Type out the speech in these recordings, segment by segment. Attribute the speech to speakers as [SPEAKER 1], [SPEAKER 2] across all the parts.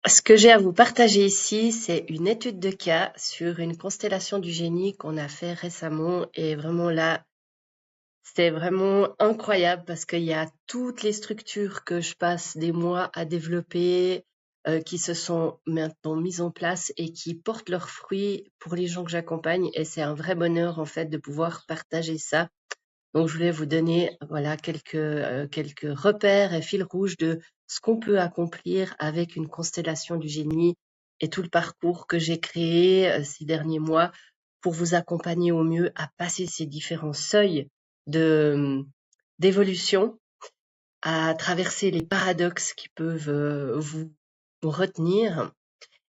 [SPEAKER 1] Ce que j'ai à vous partager ici, c'est une étude de cas sur une constellation du génie qu'on a fait récemment et vraiment là, c'est vraiment incroyable parce qu'il y a toutes les structures que je passe des mois à développer, qui se sont maintenant mises en place et qui portent leurs fruits pour les gens que j'accompagne et c'est un vrai bonheur en fait de pouvoir partager ça. Donc, je voulais vous donner voilà quelques repères et fils rouges de ce qu'on peut accomplir avec une constellation du génie et tout le parcours que j'ai créé ces derniers mois pour vous accompagner au mieux à passer ces différents seuils de d'évolution, à traverser les paradoxes qui peuvent vous retenir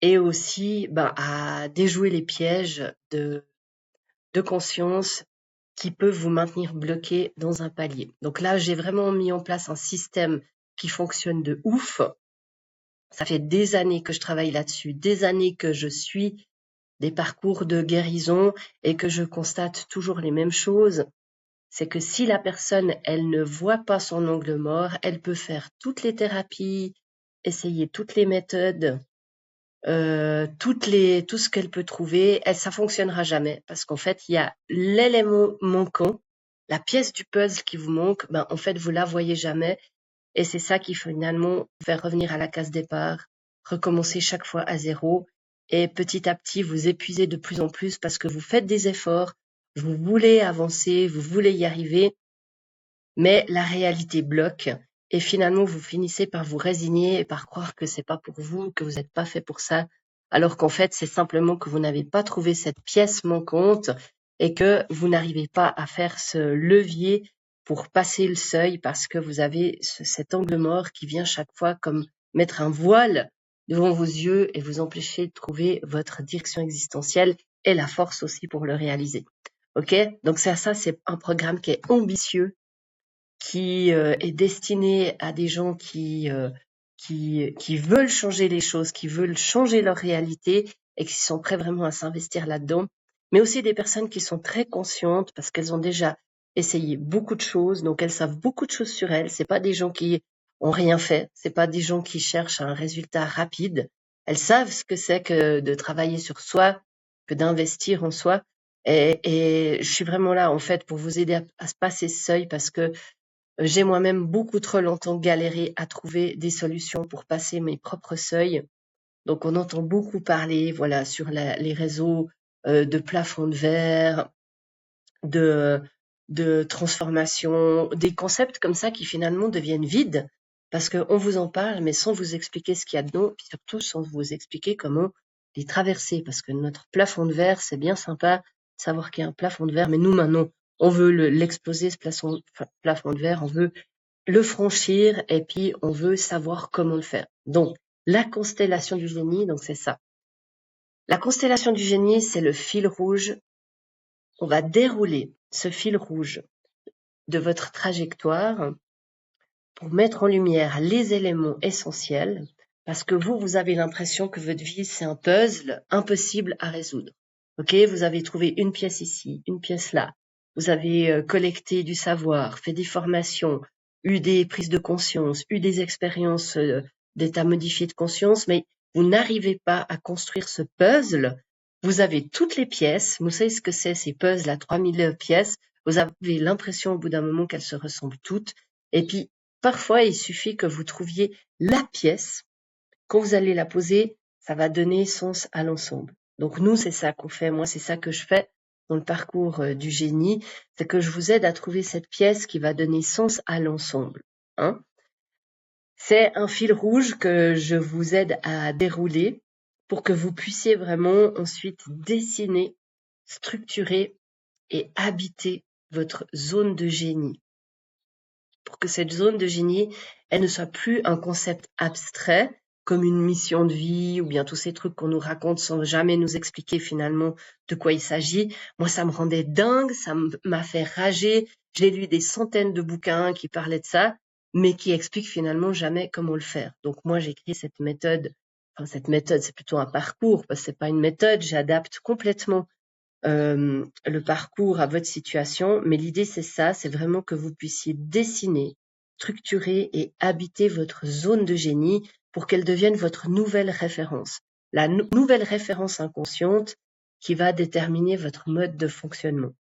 [SPEAKER 1] et aussi à déjouer les pièges de conscience qui peuvent vous maintenir bloqué dans un palier. Donc là, j'ai vraiment mis en place un système qui fonctionne de ouf. Ça fait des années que je travaille là-dessus, des années que je suis des parcours de guérison et que je constate toujours les mêmes choses. C'est que si la personne, elle ne voit pas son angle mort, elle peut faire toutes les thérapies, essayer toutes les méthodes, tout ce qu'elle peut trouver, ça fonctionnera jamais parce qu'en fait, il y a l'élément manquant, la pièce du puzzle qui vous manque, en fait, vous la voyez jamais et c'est ça qui finalement vous faire revenir à la case départ, recommencer chaque fois à zéro et petit à petit vous épuisez de plus en plus parce que vous faites des efforts, vous voulez avancer, vous voulez y arriver, mais la réalité bloque et finalement vous finissez par vous résigner et par croire que c'est pas pour vous, que vous n'êtes pas fait pour ça, alors qu'en fait c'est simplement que vous n'avez pas trouvé cette pièce manquante et que vous n'arrivez pas à faire ce levier pour passer le seuil parce que vous avez cet angle mort qui vient chaque fois comme mettre un voile devant vos yeux et vous empêcher de trouver votre direction existentielle et la force aussi pour le réaliser. Ok? Donc ça, c'est un programme qui est ambitieux, qui est destiné à des gens qui veulent changer les choses, qui veulent changer leur réalité et qui sont prêts vraiment à s'investir là-dedans, mais aussi des personnes qui sont très conscientes parce qu'elles ont déjà essayé beaucoup de choses, donc elles savent beaucoup de choses sur elles. C'est pas des gens qui ont rien fait, c'est pas des gens qui cherchent un résultat rapide. Elles savent ce que c'est que de travailler sur soi, que d'investir en soi. Et je suis vraiment là en fait pour vous aider à se passer ce seuil parce que j'ai moi-même beaucoup trop longtemps galéré à trouver des solutions pour passer mes propres seuils. Donc on entend beaucoup parler, voilà, sur les réseaux de plafond de verre, de, de transformation, des concepts comme ça qui finalement deviennent vides parce qu'on vous en parle, mais sans vous expliquer ce qu'il y a dedans, puis surtout sans vous expliquer comment les traverser. Parce que notre plafond de verre, c'est bien sympa de savoir qu'il y a un plafond de verre, mais nous maintenant, on veut l'exposer, ce plafond de verre, on veut le franchir et puis on veut savoir comment le faire. Donc, la constellation du génie, donc c'est ça. La constellation du génie, c'est le fil rouge. On va dérouler ce fil rouge de votre trajectoire pour mettre en lumière les éléments essentiels parce que vous avez l'impression que votre vie, c'est un puzzle impossible à résoudre. Ok, vous avez trouvé une pièce ici, une pièce là. Vous avez collecté du savoir, fait des formations, eu des prises de conscience, eu des expériences d'état modifié de conscience, mais vous n'arrivez pas à construire ce puzzle. Vous avez toutes les pièces, vous savez ce que c'est ces puzzles à 3000 pièces, vous avez l'impression au bout d'un moment qu'elles se ressemblent toutes, et puis parfois il suffit que vous trouviez la pièce, quand vous allez la poser, ça va donner sens à l'ensemble. Donc nous, c'est ça qu'on fait, moi c'est ça que je fais dans le parcours du génie, c'est que je vous aide à trouver cette pièce qui va donner sens à l'ensemble. Hein. C'est un fil rouge que je vous aide à dérouler pour que vous puissiez vraiment ensuite dessiner, structurer et habiter votre zone de génie. Pour que cette zone de génie, elle ne soit plus un concept abstrait, comme une mission de vie ou bien tous ces trucs qu'on nous raconte sans jamais nous expliquer finalement de quoi il s'agit. Moi, ça me rendait dingue, ça m'a fait rager. J'ai lu des centaines de bouquins qui parlaient de ça, mais qui expliquent finalement jamais comment le faire. Donc moi, j'ai créé cette méthode. Enfin, cette méthode, c'est plutôt un parcours, parce que c'est pas une méthode. J'adapte complètement le parcours à votre situation, mais l'idée c'est ça, c'est vraiment que vous puissiez dessiner, structurer et habiter votre zone de génie pour qu'elle devienne votre nouvelle référence. La nouvelle référence inconsciente qui va déterminer votre mode de fonctionnement.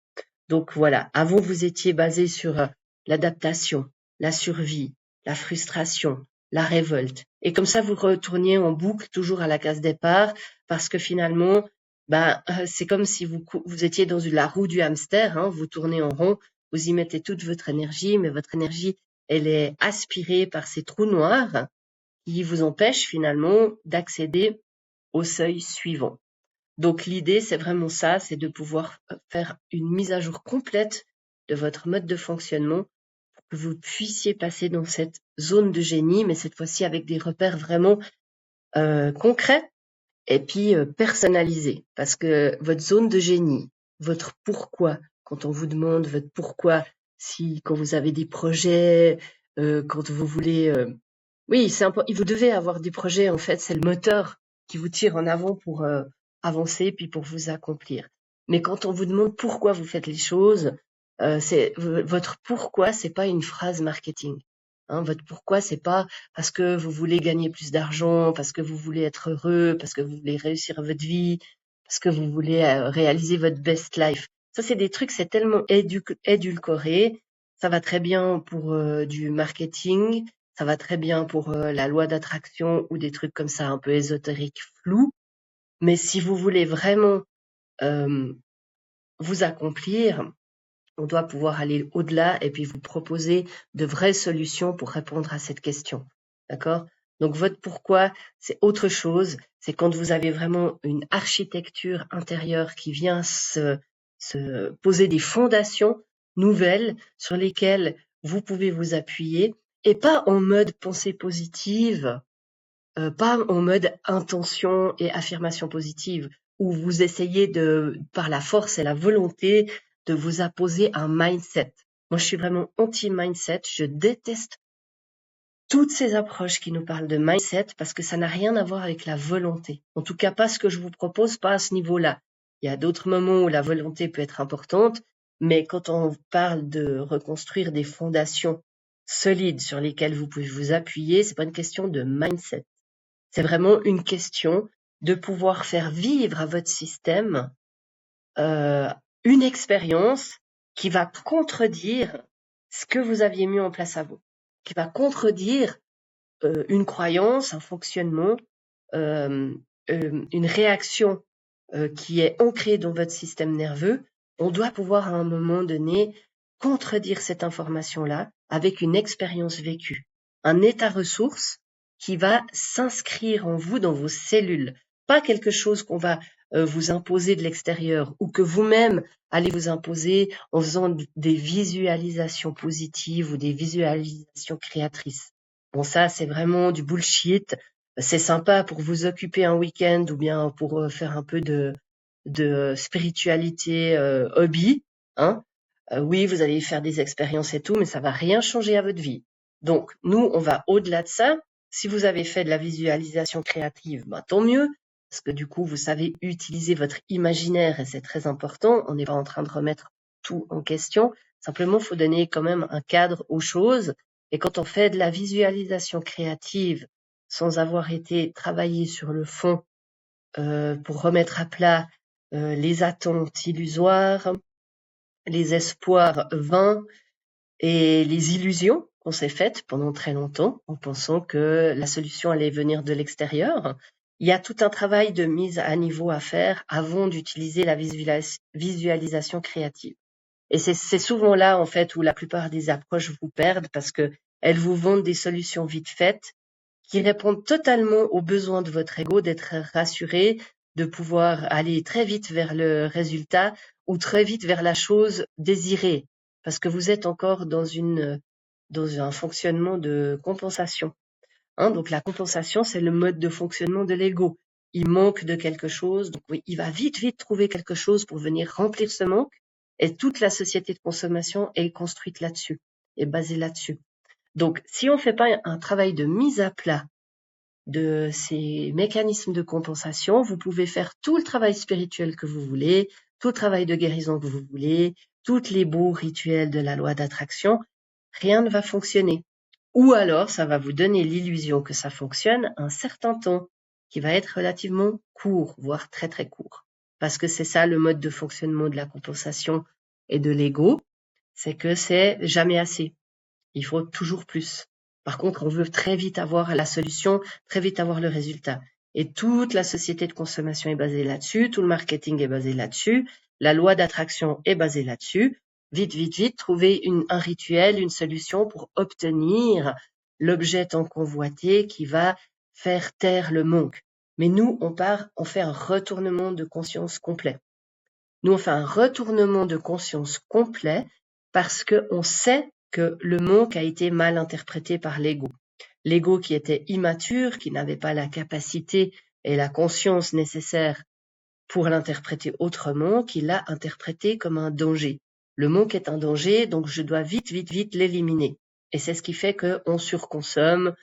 [SPEAKER 1] Donc voilà, avant vous étiez basé sur l'adaptation, la survie, la frustration, la révolte. Et comme ça, vous retourniez en boucle toujours à la case départ parce que finalement, c'est comme si vous étiez dans la roue du hamster, hein, vous tournez en rond, vous y mettez toute votre énergie, mais votre énergie, elle est aspirée par ces trous noirs qui vous empêchent finalement d'accéder au seuil suivant. Donc l'idée, c'est vraiment ça, c'est de pouvoir faire une mise à jour complète de votre mode de fonctionnement pour que vous puissiez passer dans cette zone de génie, mais cette fois-ci avec des repères vraiment concrets et puis personnalisés. Parce que votre zone de génie, votre pourquoi, quand on vous demande votre pourquoi, quand vous avez des projets, quand vous voulez... oui, vous devez avoir des projets, en fait, c'est le moteur qui vous tire en avant pour avancer, puis pour vous accomplir. Mais quand on vous demande pourquoi vous faites les choses, votre pourquoi, c'est pas une phrase marketing. Hein, votre pourquoi, c'est pas parce que vous voulez gagner plus d'argent, parce que vous voulez être heureux, parce que vous voulez réussir votre vie, parce que vous voulez réaliser votre best life. Ça, c'est des trucs, c'est tellement édulcoré. Ça va très bien pour du marketing, ça va très bien pour la loi d'attraction ou des trucs comme ça un peu ésotériques, flous. Mais si vous voulez vraiment vous accomplir, on doit pouvoir aller au-delà et puis vous proposer de vraies solutions pour répondre à cette question. D'accord? Donc votre pourquoi, c'est autre chose. C'est quand vous avez vraiment une architecture intérieure qui vient se poser des fondations nouvelles sur lesquelles vous pouvez vous appuyer et pas en mode pensée positive, pas en mode intention et affirmation positive, où vous essayez par la force et la volonté, de vous imposer un mindset. Moi, je suis vraiment anti-mindset. Je déteste toutes ces approches qui nous parlent de mindset parce que ça n'a rien à voir avec la volonté. En tout cas, pas ce que je vous propose, pas à ce niveau-là. Il y a d'autres moments où la volonté peut être importante, mais quand on parle de reconstruire des fondations solides sur lesquelles vous pouvez vous appuyer, c'est pas une question de mindset. C'est vraiment une question de pouvoir faire vivre à votre système une expérience qui va contredire ce que vous aviez mis en place avant, qui va contredire une croyance, un fonctionnement, une réaction qui est ancrée dans votre système nerveux. On doit pouvoir à un moment donné contredire cette information-là avec une expérience vécue, un état ressource qui va s'inscrire en vous dans vos cellules, pas quelque chose qu'on va vous imposer de l'extérieur ou que vous-même allez vous imposer en faisant des visualisations positives ou des visualisations créatrices. Bon, ça, c'est vraiment du bullshit. C'est sympa pour vous occuper un week-end ou bien pour faire un peu de spiritualité hobby, hein. Oui, vous allez faire des expériences et tout, mais ça va rien changer à votre vie. Donc, nous, on va au-delà de ça. Si vous avez fait de la visualisation créative, tant mieux, parce que du coup, vous savez utiliser votre imaginaire et c'est très important. On n'est pas en train de remettre tout en question. Simplement, il faut donner quand même un cadre aux choses. Et quand on fait de la visualisation créative sans avoir été travaillé sur le fond pour remettre à plat les attentes illusoires, les espoirs vains et les illusions qu'on s'est faites pendant très longtemps en pensant que la solution allait venir de l'extérieur. Il y a tout un travail de mise à niveau à faire avant d'utiliser la visualisation créative. Et c'est souvent là, en fait, où la plupart des approches vous perdent parce que elles vous vendent des solutions vite faites qui répondent totalement aux besoins de votre ego d'être rassuré, de pouvoir aller très vite vers le résultat ou très vite vers la chose désirée, parce que vous êtes encore dans un fonctionnement de compensation. Hein, donc la compensation, c'est le mode de fonctionnement de l'ego. Il manque de quelque chose, donc oui, il va vite trouver quelque chose pour venir remplir ce manque, et toute la société de consommation est construite là-dessus, est basée là-dessus. Donc, si on ne fait pas un travail de mise à plat de ces mécanismes de compensation, vous pouvez faire tout le travail spirituel que vous voulez, tout le travail de guérison que vous voulez, tous les beaux rituels de la loi d'attraction, rien ne va fonctionner. Ou alors, ça va vous donner l'illusion que ça fonctionne un certain temps, qui va être relativement court, voire très très court. Parce que c'est ça le mode de fonctionnement de la compensation et de l'ego, c'est que c'est jamais assez. Il faut toujours plus. Par contre, on veut très vite avoir la solution, très vite avoir le résultat. Et toute la société de consommation est basée là-dessus, tout le marketing est basé là-dessus, la loi d'attraction est basée là-dessus. Vite, vite, vite, trouver un rituel, une solution pour obtenir l'objet tant convoité qui va faire taire le manque. Mais nous, on fait un retournement de conscience complet. Nous, on fait un retournement de conscience complet parce qu'on sait que le manque a été mal interprété par l'ego. L'ego qui était immature, qui n'avait pas la capacité et la conscience nécessaire pour l'interpréter autrement, qui l'a interprété comme un danger. Le manque est un danger, donc je dois vite, vite, vite l'éliminer. Et c'est ce qui fait qu'on surconsomme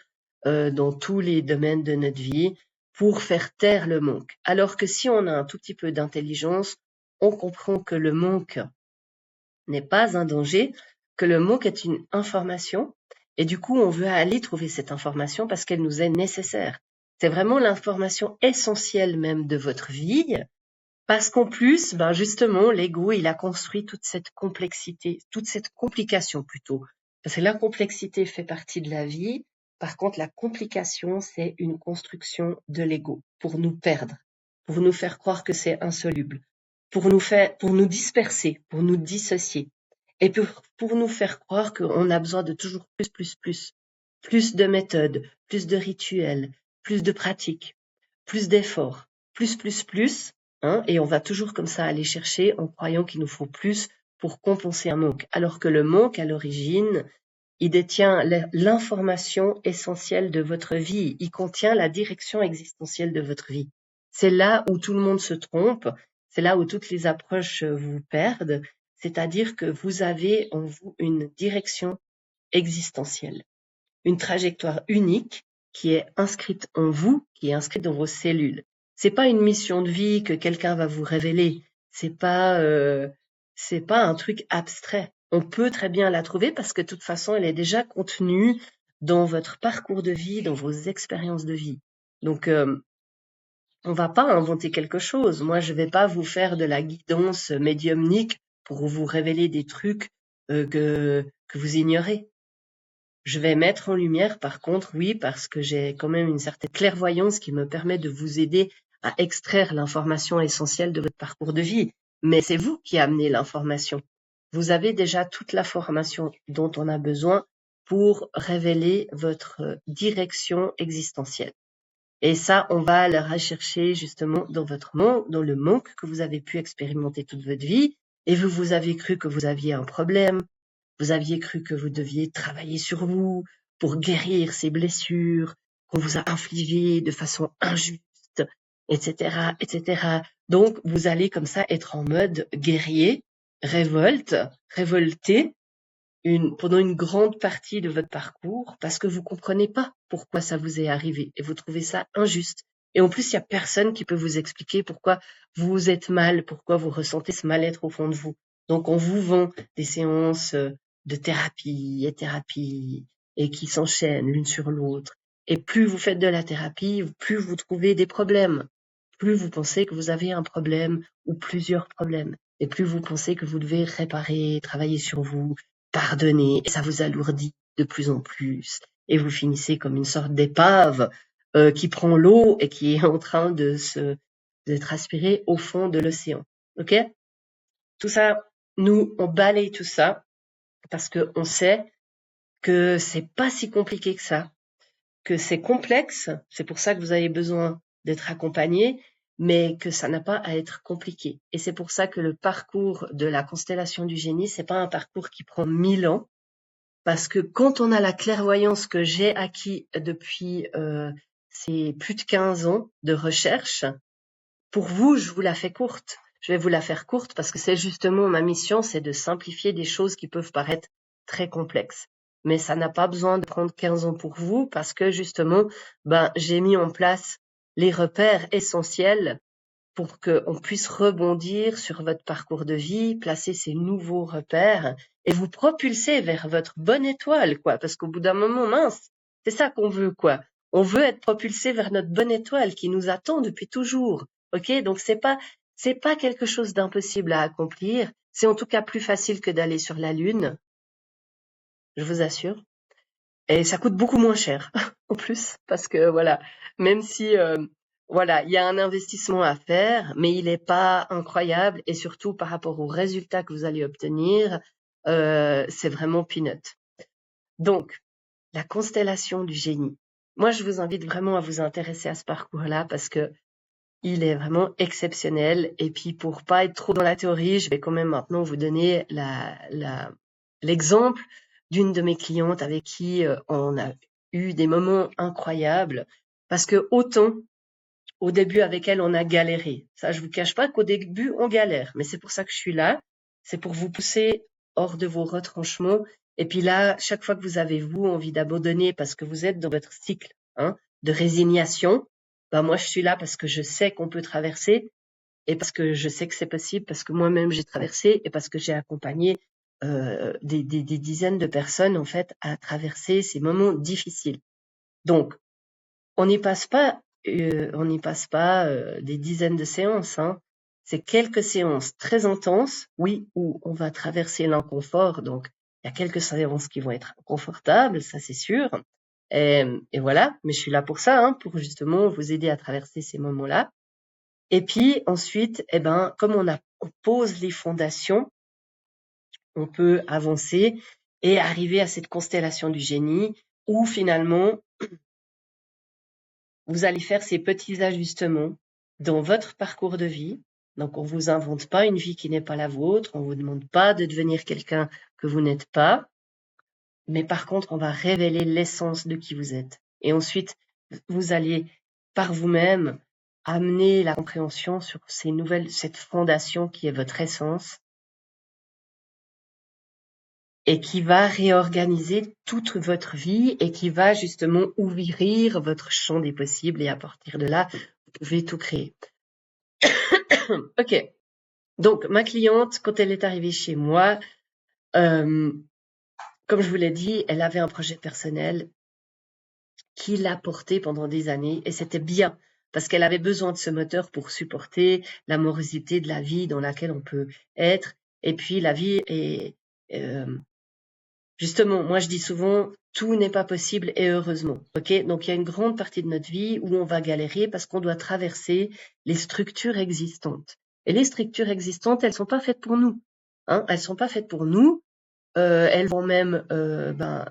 [SPEAKER 1] dans tous les domaines de notre vie pour faire taire le manque. Alors que si on a un tout petit peu d'intelligence, on comprend que le manque n'est pas un danger, que le manque est une information, et du coup, on veut aller trouver cette information parce qu'elle nous est nécessaire. C'est vraiment l'information essentielle même de votre vie, parce qu'en plus, ben justement, l'ego, il a construit toute cette complexité, toute cette complication plutôt. Parce que la complexité fait partie de la vie. Par contre, la complication, c'est une construction de l'ego pour nous perdre, pour nous faire croire que c'est insoluble, pour nous disperser, pour nous dissocier, et pour nous faire croire qu'on a besoin de toujours plus de méthodes, plus de rituels, plus de pratiques, plus d'efforts, plus, hein, et on va toujours comme ça aller chercher en croyant qu'il nous faut plus pour compenser un manque. Alors que le manque, à l'origine, il détient l'information essentielle de votre vie. Il contient la direction existentielle de votre vie. C'est là où tout le monde se trompe. C'est là où toutes les approches vous perdent. C'est-à-dire que vous avez en vous une direction existentielle, une trajectoire unique qui est inscrite en vous, qui est inscrite dans vos cellules. C'est pas une mission de vie que quelqu'un va vous révéler. C'est pas un truc abstrait. On peut très bien la trouver parce que de toute façon, elle est déjà contenue dans votre parcours de vie, dans vos expériences de vie. Donc, on va pas inventer quelque chose. Moi, je vais pas vous faire de la guidance médiumnique pour vous révéler des trucs que vous ignorez. Je vais mettre en lumière, par contre, oui, parce que j'ai quand même une certaine clairvoyance qui me permet de vous aider à extraire l'information essentielle de votre parcours de vie. Mais c'est vous qui amenez l'information. Vous avez déjà toute la formation dont on a besoin pour révéler votre direction existentielle. Et ça, on va le rechercher justement dans votre manque, dans le manque que vous avez pu expérimenter toute votre vie. Et vous avez cru que vous aviez un problème. Vous aviez cru que vous deviez travailler sur vous pour guérir ces blessures qu'on vous a infligées de façon injuste, etc., etc. Donc, vous allez comme ça être en mode guerrier, révolté, pendant une grande partie de votre parcours parce que vous comprenez pas pourquoi ça vous est arrivé et vous trouvez ça injuste. Et en plus, il y a personne qui peut vous expliquer pourquoi vous êtes mal, pourquoi vous ressentez ce mal-être au fond de vous. Donc, on vous vend des séances de thérapie et qui s'enchaînent l'une sur l'autre. Et plus vous faites de la thérapie, plus vous trouvez des problèmes. Plus vous pensez que vous avez un problème ou plusieurs problèmes. Et plus vous pensez que vous devez réparer, travailler sur vous, pardonner, et ça vous alourdit de plus en plus. Et vous finissez comme une sorte d'épave qui prend l'eau et qui est en train d'être aspirée au fond de l'océan. Ok? Tout ça, nous, on balaye tout ça parce que on sait que c'est pas si compliqué que ça, que c'est complexe. C'est pour ça que vous avez besoin d'être accompagné, mais que ça n'a pas à être compliqué. Et c'est pour ça que le parcours de la constellation du génie, c'est pas un parcours qui prend 1000 ans, parce que quand on a la clairvoyance que j'ai acquis depuis ces plus de 15 ans de recherche, pour vous, je vous la fais courte. Je vais vous la faire courte parce que c'est justement ma mission, c'est de simplifier des choses qui peuvent paraître très complexes. Mais ça n'a pas besoin de prendre 15 ans pour vous parce que justement, j'ai mis en place les repères essentiels pour qu'on puisse rebondir sur votre parcours de vie, placer ces nouveaux repères et vous propulser vers votre bonne étoile, quoi. Parce qu'au bout d'un moment, mince, c'est ça qu'on veut, quoi. On veut être propulsé vers notre bonne étoile qui nous attend depuis toujours. Ok? Donc c'est pas quelque chose d'impossible à accomplir. C'est en tout cas plus facile que d'aller sur la Lune. Je vous assure. Et ça coûte beaucoup moins cher, en plus, parce que voilà, même si voilà, il y a un investissement à faire, mais il n'est pas incroyable, et surtout par rapport aux résultats que vous allez obtenir, c'est vraiment peanut. Donc, la constellation du génie. Moi, je vous invite vraiment à vous intéresser à ce parcours-là parce que il est vraiment exceptionnel. Et puis, pour pas être trop dans la théorie, je vais quand même maintenant vous donner l'exemple d'une de mes clientes avec qui on a eu des moments incroyables. Parce que autant, au début, avec elle, on a galéré. Ça, je vous cache pas qu'au début, on galère. Mais c'est pour ça que je suis là. C'est pour vous pousser hors de vos retranchements. Et puis là, chaque fois que vous avez, vous, envie d'abandonner parce que vous êtes dans votre cycle, de résignation, ben moi, je suis là parce que je sais qu'on peut traverser et parce que je sais que c'est possible, parce que moi-même, j'ai traversé et parce que j'ai accompagné des dizaines de personnes, en fait, à traverser ces moments difficiles. Donc, on n'y passe pas des dizaines de séances, hein. C'est quelques séances très intenses, oui, où on va traverser l'inconfort. Donc, il y a quelques séances qui vont être confortables, ça c'est sûr. Et voilà, mais je suis là pour ça, hein, pour justement vous aider à traverser ces moments-là. Et puis ensuite, comme on pose les fondations, on peut avancer et arriver à cette constellation du génie où finalement vous allez faire ces petits ajustements dans votre parcours de vie. Donc, on vous invente pas une vie qui n'est pas la vôtre. On vous demande pas de devenir quelqu'un que vous n'êtes pas. Mais par contre, on va révéler l'essence de qui vous êtes. Et ensuite, vous allez par vous-même amener la compréhension sur cette fondation qui est votre essence et qui va réorganiser toute votre vie et qui va justement ouvrir votre champ des possibles et à partir de là, vous pouvez tout créer. Ok. Donc, ma cliente, quand elle est arrivée chez moi, comme je vous l'ai dit, elle avait un projet personnel qui l'a porté pendant des années et c'était bien parce qu'elle avait besoin de ce moteur pour supporter la morosité de la vie dans laquelle on peut être. Et puis, la vie est... justement, moi je dis souvent, tout n'est pas possible et heureusement. Ok, donc il y a une grande partie de notre vie où on va galérer parce qu'on doit traverser les structures existantes. Et les structures existantes, elles sont pas faites pour nous. Elles sont pas faites pour nous. Elles vont même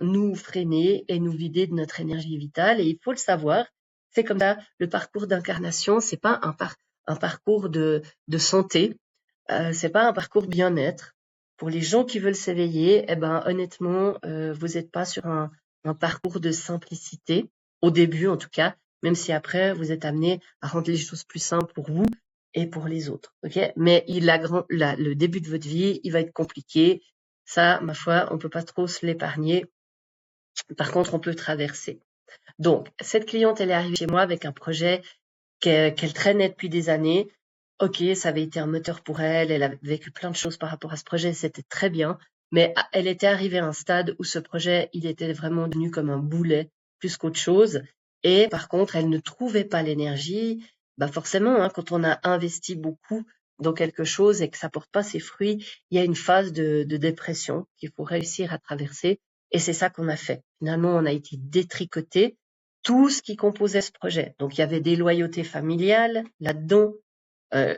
[SPEAKER 1] nous freiner et nous vider de notre énergie vitale. Et il faut le savoir. C'est comme ça. Le parcours d'incarnation, c'est pas un parcours de santé. C'est pas un parcours bien-être. Pour les gens qui veulent s'éveiller, honnêtement, vous n'êtes pas sur un parcours de simplicité, au début en tout cas, même si après vous êtes amené à rendre les choses plus simples pour vous et pour les autres. Ok, mais le début de votre vie, il va être compliqué. Ça, ma foi, on peut pas trop se l'épargner. Par contre, on peut traverser. Donc, cette cliente, elle est arrivée chez moi avec un projet qu'elle traînait depuis des années. Ok, ça avait été un moteur pour elle, elle a vécu plein de choses par rapport à ce projet, c'était très bien, mais elle était arrivée à un stade où ce projet, il était vraiment devenu comme un boulet, plus qu'autre chose, et par contre, elle ne trouvait pas l'énergie. Forcément, quand on a investi beaucoup dans quelque chose et que ça porte pas ses fruits, il y a une phase de dépression qu'il faut réussir à traverser, et c'est ça qu'on a fait. Finalement, on a été détricoté tout ce qui composait ce projet. Donc, il y avait des loyautés familiales là-dedans.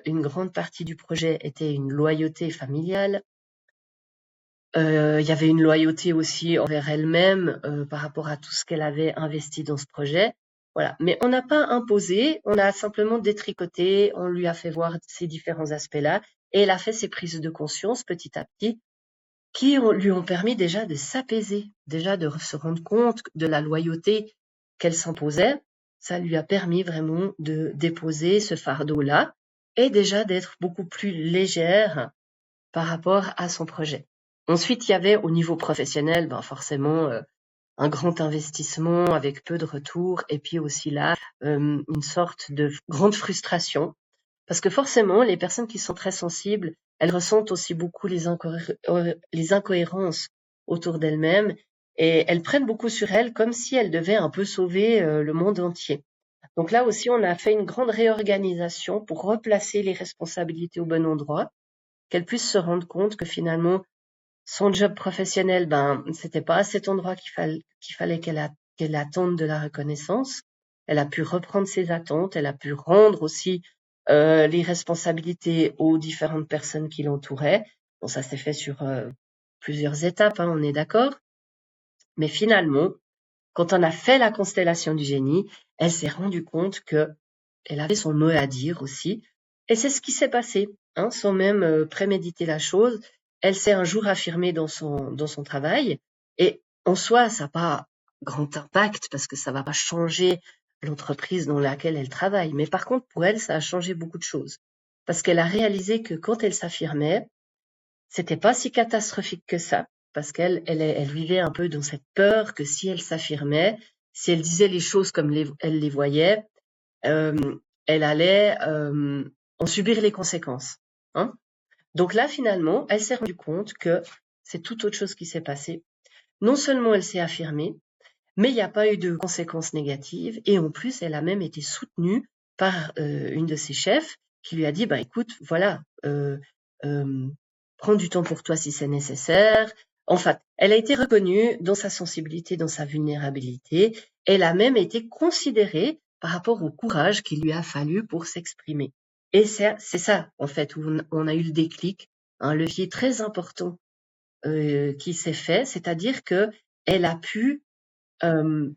[SPEAKER 1] Une grande partie du projet était une loyauté familiale. Il y avait une loyauté aussi envers elle-même par rapport à tout ce qu'elle avait investi dans ce projet. Voilà. Mais on n'a pas imposé, on a simplement détricoté, on lui a fait voir ces différents aspects-là et elle a fait ses prises de conscience petit à petit qui lui ont permis déjà de s'apaiser, déjà de se rendre compte de la loyauté qu'elle s'imposait. Ça lui a permis vraiment de déposer ce fardeau-là et déjà d'être beaucoup plus légère par rapport à son projet. Ensuite, il y avait au niveau professionnel, forcément, un grand investissement avec peu de retours et puis aussi là, une sorte de grande frustration Parce que forcément, les personnes qui sont très sensibles, elles ressentent aussi beaucoup les incohérences autour d'elles-mêmes et elles prennent beaucoup sur elles comme si elles devaient un peu sauver le monde entier. Donc là aussi, on a fait une grande réorganisation pour replacer les responsabilités au bon endroit, qu'elles puissent se rendre compte que finalement, son job professionnel, ben, c'était pas à cet endroit qu'il fallait qu'elle attende de la reconnaissance. Elle a pu reprendre ses attentes, elle a pu rendre aussi les responsabilités aux différentes personnes qui l'entouraient. Bon, ça s'est fait sur plusieurs étapes, hein, on est d'accord. Mais finalement, quand on a fait la constellation du génie, elle s'est rendue compte que elle avait son mot à dire aussi. Et c'est ce qui s'est passé, hein, sans même préméditer la chose. Elle s'est un jour affirmée dans son travail. Et en soi, ça n'a pas grand impact parce que ça va pas changer l'entreprise dans laquelle elle travaille. Mais par contre, pour elle, ça a changé beaucoup de choses. Parce qu'elle a réalisé que quand elle s'affirmait, c'était pas si catastrophique que ça. Parce qu'elle vivait un peu dans cette peur que si elle s'affirmait, si elle disait les choses comme elle les voyait, euh, elle allait en subir les conséquences. Hein. Donc là, finalement, elle s'est rendue compte que c'est tout autre chose qui s'est passé. Non seulement elle s'est affirmée, mais il n'y a pas eu de conséquences négatives, et en plus, elle a même été soutenue par une de ses chefs qui lui a dit, bah écoute, voilà, euh, prends du temps pour toi si c'est nécessaire. Enfin, elle a été reconnue dans sa sensibilité, dans sa vulnérabilité. Elle a même été considérée par rapport au courage qu'il lui a fallu pour s'exprimer. Et c'est ça, en fait, où on a eu le déclic, un levier très important qui s'est fait, c'est-à-dire que elle a pu euh,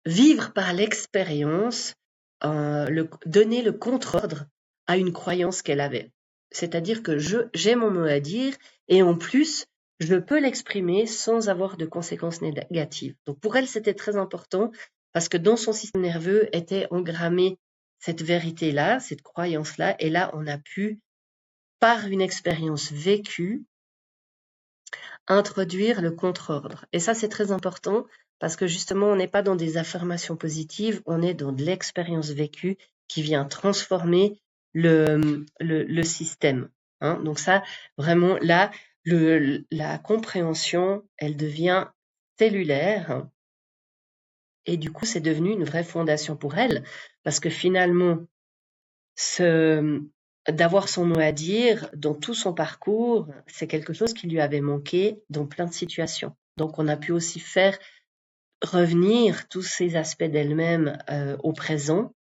[SPEAKER 1] vivre par l'expérience, donner le contre-ordre à une croyance qu'elle avait. C'est-à-dire que j'ai mon mot à dire et en plus, je peux l'exprimer sans avoir de conséquences négatives. Donc pour elle, c'était très important parce que dans son système nerveux était engrammée cette vérité-là, cette croyance-là, et là, on a pu, par une expérience vécue, introduire le contre-ordre. Et ça, c'est très important parce que justement, on n'est pas dans des affirmations positives, on est dans de l'expérience vécue qui vient transformer le système. Hein. Donc ça, vraiment, là, la compréhension, elle devient cellulaire et du coup, c'est devenu une vraie fondation pour elle parce que finalement, d'avoir son mot à dire dans tout son parcours, c'est quelque chose qui lui avait manqué dans plein de situations. Donc on a pu aussi faire revenir tous ces aspects d'elle-même au présent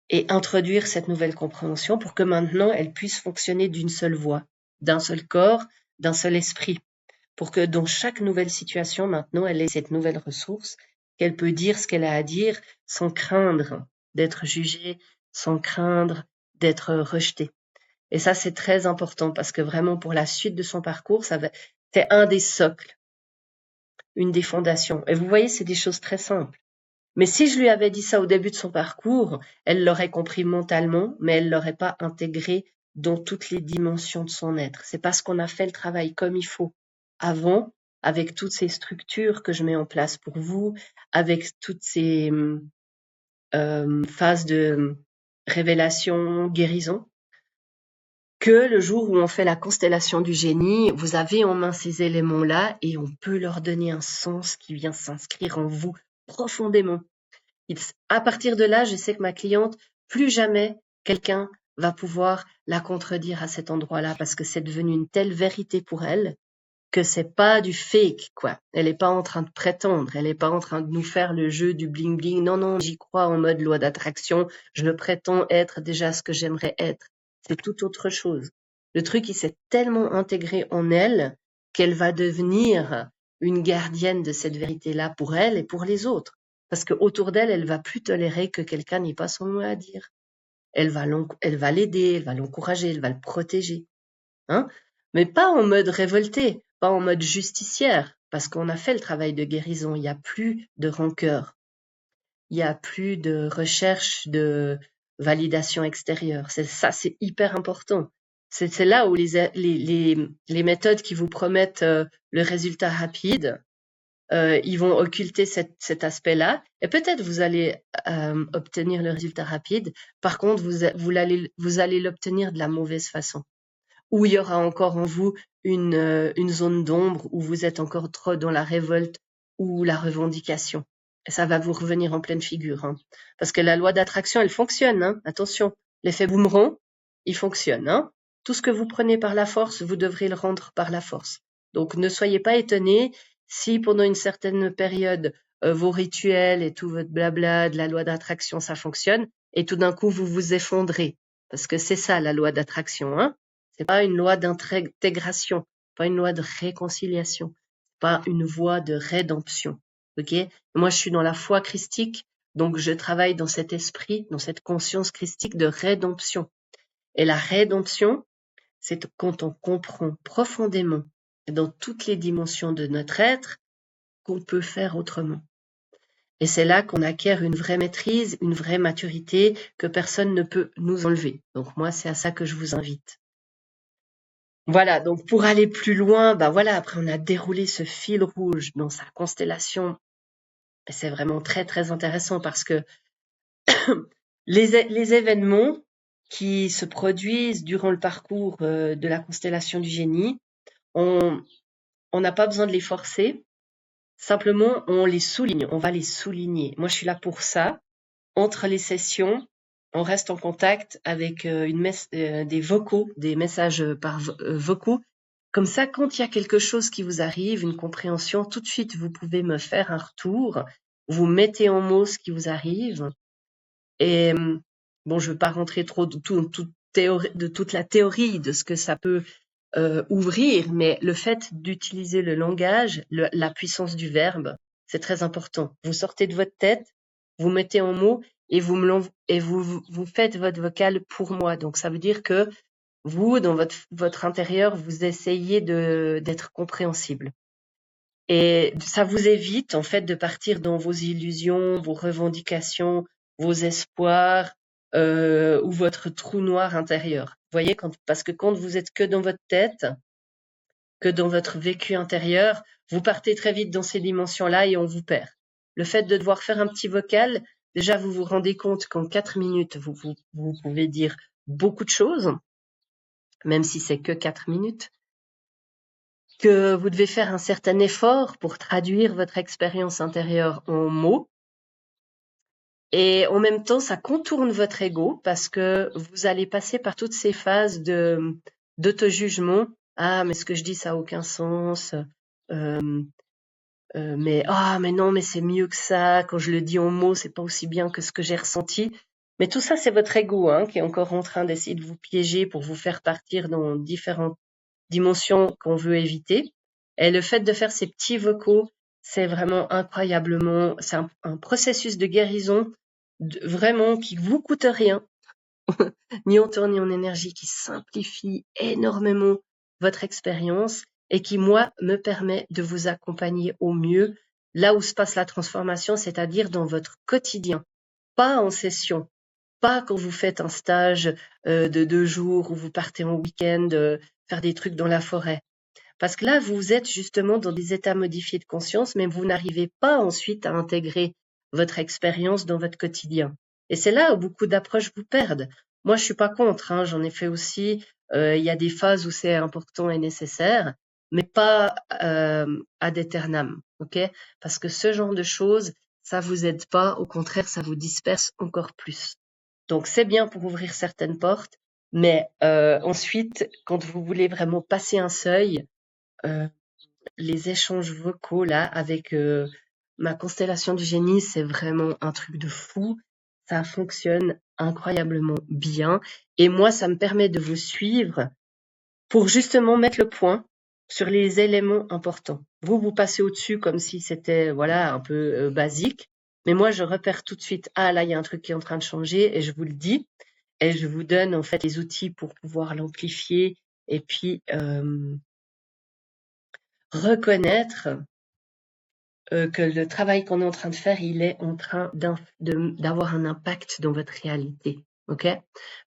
[SPEAKER 1] et introduire cette nouvelle compréhension pour que maintenant elle puisse fonctionner d'une seule voix, d'un seul corps, d'un seul esprit, pour que dans chaque nouvelle situation, maintenant, elle ait cette nouvelle ressource, qu'elle peut dire ce qu'elle a à dire sans craindre d'être jugée, sans craindre d'être rejetée. Et ça, c'est très important parce que vraiment, pour la suite de son parcours, c'est un des socles, une des fondations. Et vous voyez, c'est des choses très simples. Mais si je lui avais dit ça au début de son parcours, elle l'aurait compris mentalement, mais elle l'aurait pas intégré dans toutes les dimensions de son être. C'est parce qu'on a fait le travail comme il faut avant, avec toutes ces structures que je mets en place pour vous, avec toutes ces phases de révélation, guérison, que le jour où on fait la constellation du génie, vous avez en main ces éléments-là et on peut leur donner un sens qui vient s'inscrire en vous profondément. À partir de là, je sais que ma cliente, plus jamais quelqu'un va pouvoir la contredire à cet endroit-là parce que c'est devenu une telle vérité pour elle que c'est pas du fake, quoi. Elle est pas en train de prétendre, elle est pas en train de nous faire le jeu du bling bling. Non, non, j'y crois en mode loi d'attraction. Je le prétends être déjà ce que j'aimerais être. C'est tout autre chose. Le truc, il s'est tellement intégré en elle qu'elle va devenir une gardienne de cette vérité-là pour elle et pour les autres. Parce que autour d'elle, elle va plus tolérer que quelqu'un n'ait pas son mot à dire. Elle va l'aider, elle va l'encourager, elle va le protéger. Hein, mais pas en mode révolté, pas en mode justicière, parce qu'on a fait le travail de guérison. Il n'y a plus de rancœur, il n'y a plus de recherche de validation extérieure. C'est hyper important. C'est là où les méthodes qui vous promettent le résultat rapide, ils vont occulter cet aspect-là, et peut-être vous allez obtenir le résultat rapide. Par contre, vous allez l'obtenir de la mauvaise façon, où il y aura encore en vous une zone d'ombre, où vous êtes encore trop dans la révolte ou la revendication. Et ça va vous revenir en pleine figure, hein. Parce que la loi d'attraction, elle fonctionne, hein. Attention, l'effet boomerang, il fonctionne, hein. Tout ce que vous prenez par la force, vous devrez le rendre par la force. Donc ne soyez pas étonnés si pendant une certaine période, vos rituels et tout votre blabla de la loi d'attraction, ça fonctionne, et tout d'un coup vous vous effondrez. Parce que c'est ça la loi d'attraction, hein. C'est pas une loi d'intégration, pas une loi de réconciliation, pas une voie de rédemption. Ok? Moi, je suis dans la foi christique, donc je travaille dans cet esprit, dans cette conscience christique de rédemption. Et la rédemption, c'est quand on comprend profondément, dans toutes les dimensions de notre être, qu'on peut faire autrement. Et c'est là qu'on acquiert une vraie maîtrise, une vraie maturité que personne ne peut nous enlever. Donc moi, c'est à ça que je vous invite. Voilà, donc pour aller plus loin, bah voilà, après on a déroulé ce fil rouge dans sa constellation. Et c'est vraiment très très intéressant parce que les événements qui se produisent durant le parcours de la constellation du génie, on n'a pas besoin de les forcer, simplement on les souligne, on va les souligner. Moi je suis là pour ça. Entre les sessions, on reste en contact avec des vocaux, des messages par vocaux. Comme ça, quand il y a quelque chose qui vous arrive, une compréhension, tout de suite, vous pouvez me faire un retour. Vous mettez en mots ce qui vous arrive. Et bon, je ne veux pas rentrer trop de toute la théorie de ce que ça peut ouvrir, mais le fait d'utiliser le langage, la puissance du verbe, c'est très important. Vous sortez de votre tête, vous mettez en mots et vous faites votre vocal pour moi. Donc ça veut dire que vous, dans votre intérieur, vous essayez d'être compréhensible. Et ça vous évite en fait de partir dans vos illusions, vos revendications, vos espoirs ou votre trou noir intérieur. Vous voyez, parce que quand vous êtes que dans votre tête, que dans votre vécu intérieur, vous partez très vite dans ces dimensions-là et on vous perd. Le fait de devoir faire un petit vocal, déjà vous vous rendez compte qu'en 4 minutes, vous pouvez dire beaucoup de choses, même si c'est que 4 minutes, que vous devez faire un certain effort pour traduire votre expérience intérieure en mots. Et en même temps, ça contourne votre ego parce que vous allez passer par toutes ces phases d'auto-jugement. Ah, mais ce que je dis, ça a aucun sens. Mais non, mais c'est mieux que ça. Quand je le dis en mots, c'est pas aussi bien que ce que j'ai ressenti. Mais tout ça, c'est votre ego, hein, qui est encore en train d'essayer de vous piéger pour vous faire partir dans différentes dimensions qu'on veut éviter. Et le fait de faire ces petits vocaux, c'est vraiment incroyablement, c'est un processus de guérison vraiment qui vous coûte rien, ni en temps ni en énergie, qui simplifie énormément votre expérience et qui, moi, me permet de vous accompagner au mieux là où se passe la transformation, c'est-à-dire dans votre quotidien, pas en session, pas quand vous faites un stage de 2 jours ou vous partez en week-end faire des trucs dans la forêt. Parce que là, vous êtes justement dans des états modifiés de conscience, mais vous n'arrivez pas ensuite à intégrer votre expérience dans votre quotidien. Et c'est là où beaucoup d'approches vous perdent. Moi, je suis pas contre, hein, j'en ai fait aussi. Il y a des phases où c'est important et nécessaire, mais pas ad aeternam, ok? Parce que ce genre de choses, ça vous aide pas, au contraire, ça vous disperse encore plus. Donc c'est bien pour ouvrir certaines portes, mais ensuite, quand vous voulez vraiment passer un seuil, euh, les échanges vocaux là avec ma constellation du génie, c'est vraiment un truc de fou. Ça fonctionne incroyablement bien. Et moi, ça me permet de vous suivre pour justement mettre le point sur les éléments importants. Vous passez au-dessus comme si c'était voilà un peu basique. Mais moi, je repère tout de suite, ah là, il y a un truc qui est en train de changer et je vous le dis. Et je vous donne en fait les outils pour pouvoir l'amplifier et puis reconnaître que le travail qu'on est en train de faire, il est en train d'avoir un impact dans votre réalité. Ok?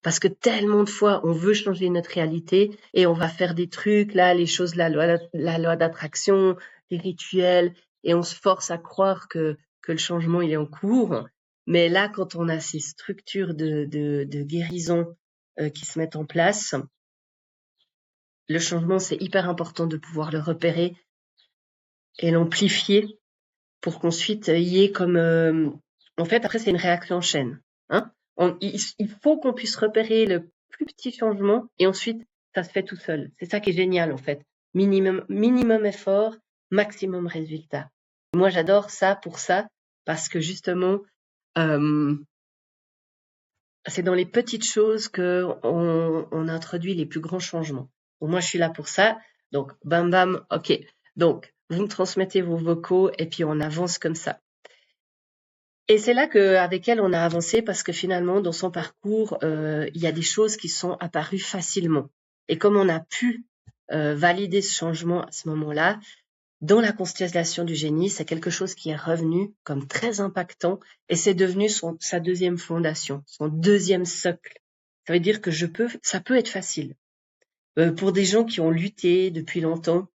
[SPEAKER 1] Parce que tellement de fois, on veut changer notre réalité et on va faire des trucs, là, les choses, la loi d'attraction, les rituels, et on se force à croire que le changement il est en cours. Mais là, quand on a ces structures de guérison qui se mettent en place, le changement, c'est hyper important de pouvoir le repérer et l'amplifier pour qu'ensuite il y ait comme... en fait, après, c'est une réaction en chaîne. Hein. Il faut qu'on puisse repérer le plus petit changement et ensuite, ça se fait tout seul. C'est ça qui est génial, en fait. Minimum effort, maximum résultat. Moi, j'adore ça parce que justement, euh, c'est dans les petites choses que on introduit les plus grands changements. Donc moi, je suis là pour ça. Donc, bam, bam, ok. Donc, vous me transmettez vos vocaux et puis on avance comme ça. Et c'est là qu'avec elle, on a avancé parce que finalement, dans son parcours, il y a des choses qui sont apparues facilement. Et comme on a pu valider ce changement à ce moment-là, dans la constellation du génie, c'est quelque chose qui est revenu comme très impactant et c'est devenu sa deuxième fondation, son deuxième socle. Ça veut dire que ça peut être facile. Pour des gens qui ont lutté depuis longtemps,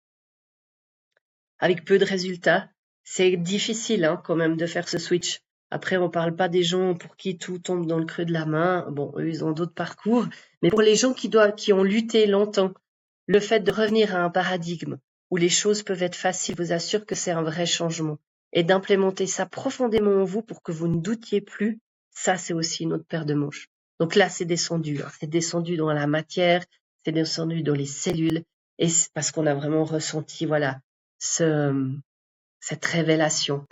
[SPEAKER 1] avec peu de résultats, c'est difficile hein, quand même de faire ce switch. Après, on parle pas des gens pour qui tout tombe dans le creux de la main. Bon, eux, ils ont d'autres parcours. Mais pour les gens qui ont lutté longtemps, le fait de revenir à un paradigme où les choses peuvent être faciles vous assure que c'est un vrai changement. Et d'implémenter ça profondément en vous pour que vous ne doutiez plus, ça, c'est aussi une autre paire de manches. Donc là, c'est descendu. Hein. C'est descendu dans la matière, c'est descendu dans les cellules. Et c'est parce qu'on a vraiment ressenti, voilà, cette révélation.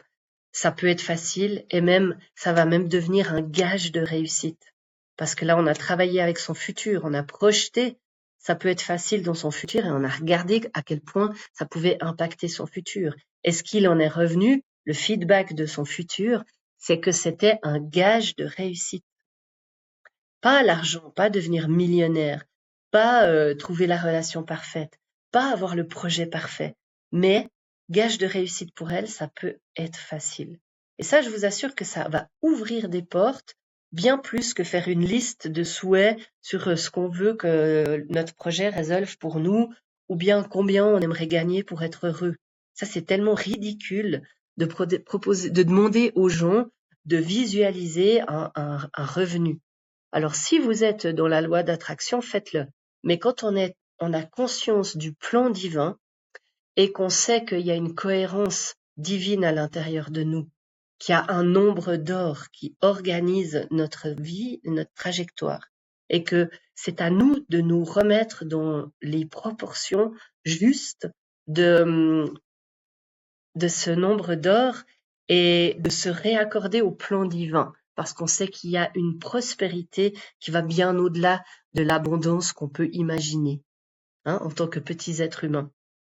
[SPEAKER 1] Ça peut être facile et même, ça va même devenir un gage de réussite. Parce que là, on a travaillé avec son futur, on a projeté, ça peut être facile dans son futur et on a regardé à quel point ça pouvait impacter son futur. Est-ce qu'il en est revenu? Le feedback de son futur, c'est que c'était un gage de réussite. Pas l'argent, pas devenir millionnaire, pas trouver la relation parfaite, pas avoir le projet parfait, mais gage de réussite pour elle, ça peut être facile. Et ça, je vous assure que ça va ouvrir des portes bien plus que faire une liste de souhaits sur ce qu'on veut que notre projet résolve pour nous, ou bien combien on aimerait gagner pour être heureux. Ça, c'est tellement ridicule de demander aux gens de visualiser un revenu. Alors, si vous êtes dans la loi d'attraction, faites-le. Mais quand on a conscience du plan divin et qu'on sait qu'il y a une cohérence divine à l'intérieur de nous, qu'il y a un nombre d'or qui organise notre vie, notre trajectoire, et que c'est à nous de nous remettre dans les proportions justes de ce nombre d'or et de se réaccorder au plan divin, parce qu'on sait qu'il y a une prospérité qui va bien au-delà de l'abondance qu'on peut imaginer, hein, en tant que petits êtres humains.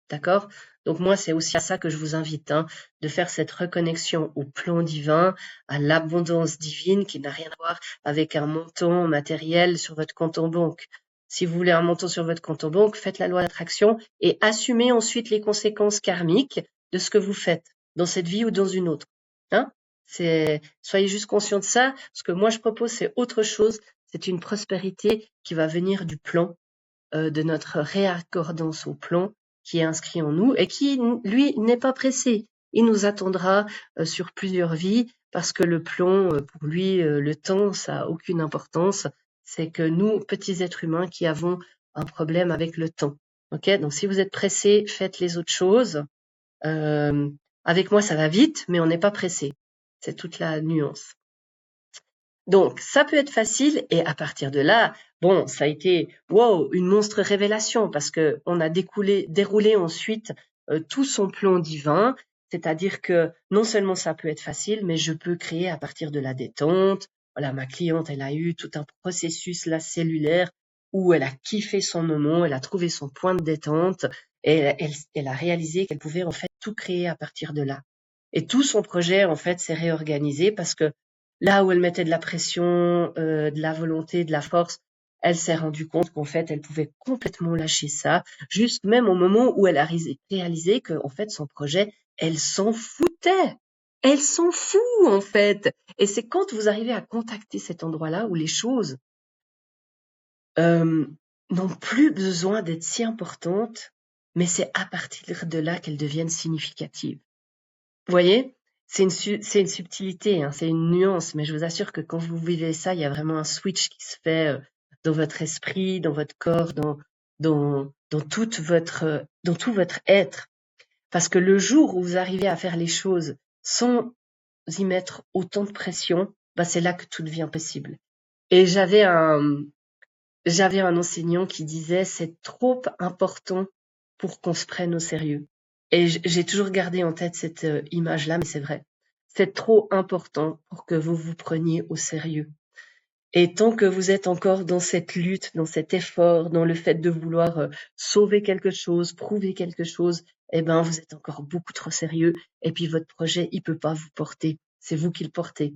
[SPEAKER 1] D'accord? Donc moi, c'est aussi à ça que je vous invite, hein, de faire cette reconnexion au plan divin, à l'abondance divine qui n'a rien à voir avec un montant matériel sur votre compte en banque. Si vous voulez un montant sur votre compte en banque, faites la loi d'attraction et assumez ensuite les conséquences karmiques de ce que vous faites dans cette vie ou dans une autre. Hein? Soyez juste conscient de ça. Ce que moi je propose, c'est autre chose. C'est une prospérité qui va venir du plan, de notre réaccordance au plan qui est inscrit en nous et qui, lui, n'est pas pressé. Il nous attendra sur plusieurs vies parce que le plan, pour lui, le temps, ça a aucune importance. C'est que nous, petits êtres humains, qui avons un problème avec le temps. Ok, donc si vous êtes pressé, faites les autres choses. Avec moi, ça va vite, mais on n'est pas pressé. C'est toute la nuance. Donc, ça peut être facile et à partir de là, bon, ça a été wow, une monstre révélation parce que on a déroulé ensuite tout son plan divin, c'est-à-dire que non seulement ça peut être facile, mais je peux créer à partir de la détente. Voilà, ma cliente, elle a eu tout un processus là cellulaire où elle a kiffé son moment, elle a trouvé son point de détente et elle a réalisé qu'elle pouvait en fait tout créer à partir de là. Et tout son projet en fait s'est réorganisé parce que là où elle mettait de la pression, de la volonté, de la force, elle s'est rendue compte qu'en fait, elle pouvait complètement lâcher ça, juste même au moment où elle a réalisé que, en fait, son projet, elle s'en foutait. Elle s'en fout, en fait. Et c'est quand vous arrivez à contacter cet endroit-là où les choses n'ont plus besoin d'être si importantes, mais c'est à partir de là qu'elles deviennent significatives. Vous voyez? C'est une subtilité, hein, c'est une nuance, mais je vous assure que quand vous vivez ça, il y a vraiment un switch qui se fait dans votre esprit, dans votre corps, dans tout votre être. Parce que le jour où vous arrivez à faire les choses sans y mettre autant de pression, bah c'est là que tout devient possible. Et j'avais un enseignant qui disait c'est trop important pour qu'on se prenne au sérieux. Et j'ai toujours gardé en tête cette image-là, mais c'est vrai. C'est trop important pour que vous vous preniez au sérieux. Et tant que vous êtes encore dans cette lutte, dans cet effort, dans le fait de vouloir sauver quelque chose, prouver quelque chose, eh ben vous êtes encore beaucoup trop sérieux. Et puis votre projet, il peut pas vous porter. C'est vous qui le portez.